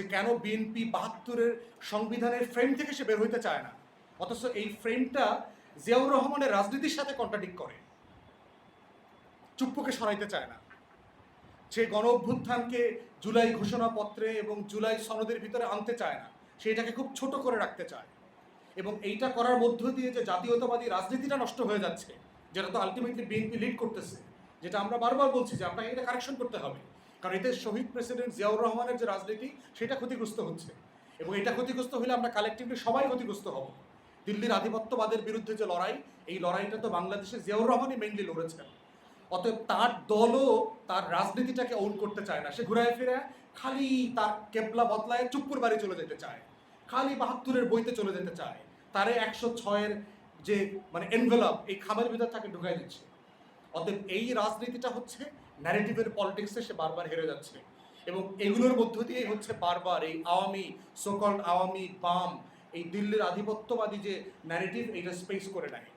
যে কেন বিএনপি ৭২-এর সংবিধানের ফ্রেম থেকে সে বের হইতে চায় না, অথচ এই ফ্রেমটা জিয়াউর রহমানের রাজনীতির সাথে কন্ট্রাডিক্ট করে। চুপ্পুকে সরাইতে চায় না, সে গণ অভ্যুত্থানকে জুলাই ঘোষণাপত্রে এবং জুলাই সনদের ভিতরে আনতে চায় না, সে এটাকে খুব ছোট করে রাখতে চায়। এবং এইটা করার মধ্য দিয়ে যে জাতীয়তাবাদী রাজনীতিটা নষ্ট হয়ে যাচ্ছে, যেটা তো আলটিমেটলি বিএনপি লিড করতেছে, যেটা আমরা বারবার বলছি যে আপনাকে এটা কারেকশন করতে হবে, কারণ এতে শহীদ প্রেসিডেন্ট জিয়াউর রহমানের যে রাজনীতি সেটা ক্ষতিগ্রস্ত হচ্ছে, এবং এটা ক্ষতিগ্রস্ত হলে আমরা কালেকটিভলি সবাই ক্ষতিগ্রস্ত হব। দিল্লির আধিপত্যবাদের বিরুদ্ধে যে লড়াই, এই লড়াইটা তো বাংলাদেশে জিয়াউর রহমানই মেইনলি লড়েছেন। অতএব তার দলও তার রাজনীতিটাকে ওন করতে চায় না, সে ঘুরায় ফিরে খালি তার কেবলা বদলায় চুপ্পুর বাড়ি চলে যেতে চায়, খালি ৭২-এর বইতে চলে যেতে চায়, তারে ১০৬-এর যে মানে এনভেলপ এই খামের ভিতর তাকে ঢুকাই দিচ্ছে। অতএব এই রাজনীতিটা হচ্ছে ন্যারেটিভের পলিটিক্সে সে বারবার হেরে যাচ্ছে, এবং এগুলোর মধ্য দিয়েই হচ্ছে বারবার এই আওয়ামী সোকল্ড আওয়ামী বাম এই দিল্লির আধিপত্যবাদী যে ন্যারেটিভ এইটা স্পেস করে নেয়।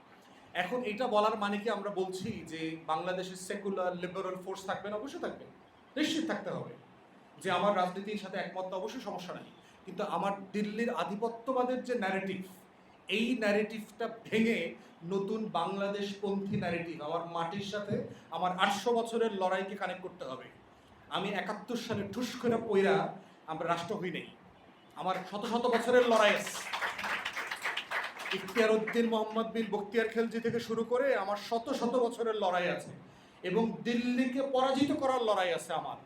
এখন এটা বলার মানে কি আমরা বলছি যে বাংলাদেশের সেকুলার লিবারাল ফোর্স থাকবে না? অবশ্যই থাকবে, নিশ্চিত থাকতে হবে যে আমার রাজনীতির সাথে একমত অবশ্যই সমস্যা নাই, কিন্তু আমার দিল্লির আধিপত্যবাদের যে ন্যারেটিভ, এই ন্যারেটিভটা ভেঙে নতুন বাংলাদেশ পন্থী ন্যারেটিভ, আমার মাটির সাথে আমার ৮০০ বছরের লড়াইকে কানেক্ট করতে হবে। আমি ৭১ সালে ঠুস করে পইরা আমরা রাষ্ট্র হই নেই, আমার শত শত বছরের লড়াই আছে। ইখতিয়ার উদ্দিন মোহাম্মদ বিন বখতিয়ার খেলজি থেকে শুরু করে আমার শত শত বছরের লড়াই আছে, এবং দিল্লিকে পরাজিত করার লড়াই আছে আমার।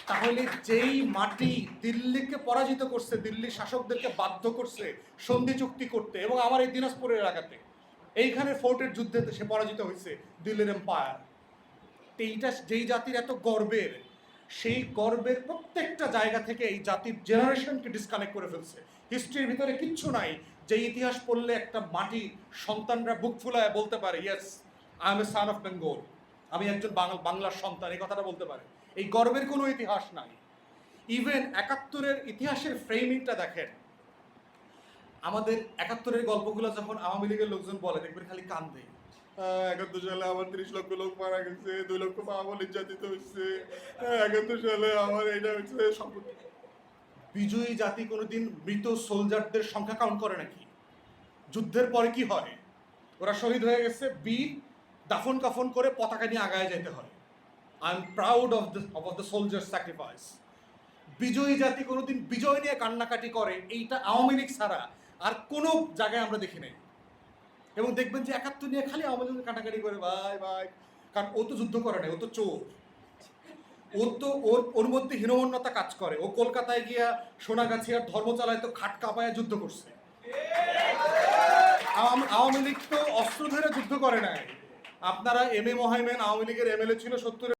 তাহলে যেই মাটি দিল্লিকে পরাজিত করছে, দিল্লি শাসকদেরকে বাধ্য করছে সন্ধি চুক্তি করতে, এবং আমার এই দিনাজপুরের এলাকাতে এইখানে ফোর্টের যুদ্ধেতে সে পরাজিত হয়েছে দিল্লির এম্পায়ার। এইটা যেই জাতির এত গর্বের, সেই গর্বের প্রত্যেকটা জায়গা থেকে এই জাতির জেনারেশনকে ডিসকানেক্ট করে ফেলছে। হিস্ট্রির ভিতরে কিচ্ছু নাই যে ইতিহাস পড়লে একটা মাটি সন্তানরা বুক ফুলায় বলতে পারে yes I M A son of Bengal, আমি একজন বাংলার সন্তান, এই কথাটা বলতে পারে। এই গর্বের কোনো ইতিহাস নাই। ইভেন ৭১-এর ইতিহাসের ফ্রেমিংটা দেখেন, আমাদের ৭১-এর গল্পগুলো যখন আওয়ামী লীগের লোকজন বলে দেখবেন খালি কান্দে, ৭১ সালে আমার ৩০ লক্ষ লোক মারা গেছে, ২ লক্ষ মা নির্যাতিত হচ্ছে, ৭১ সালে আমার এটা হচ্ছে সম্পত্তি। বিজয়ী জাতি কোনোদিন মৃত সোলজারদের সংখ্যা কাউন্ট করে নাকি? যুদ্ধের পরে কি হয়? ওরা শহীদ হয়ে গেছে, বীর দাফন কাফন করে পতাকা নিয়ে আগায় যেতে হয়। I am proud of the soldier sacrifice. বিজয়ী জাতি কোনোদিন বিজয় নিয়ে কান্নাকাটি করে, এইটা আওয়ামী লীগ ছাড়া আর কোনো জায়গায় আমরা দেখি নাই। এবং দেখবেন যে ৭১ নিয়ে খালি আওয়ামী লীগ কাটাকাটি করে ভাই ভাই, কারণ ও তো যুদ্ধ করে না, ও তো চোর, ও তো ওর মধ্যে হীনমন্যতা কাজ করে। ও কলকাতায় গিয়া সোনাগাছি আর ধর্মচালায় তো খাট কাঁপায় যুদ্ধ করছে। আওয়ামী লীগ তো অস্ত্র ধরে যুদ্ধ করে নাই। আপনারা এম এ মহাইমেন আওয়ামী লীগের এমএলএ ছিল ৭০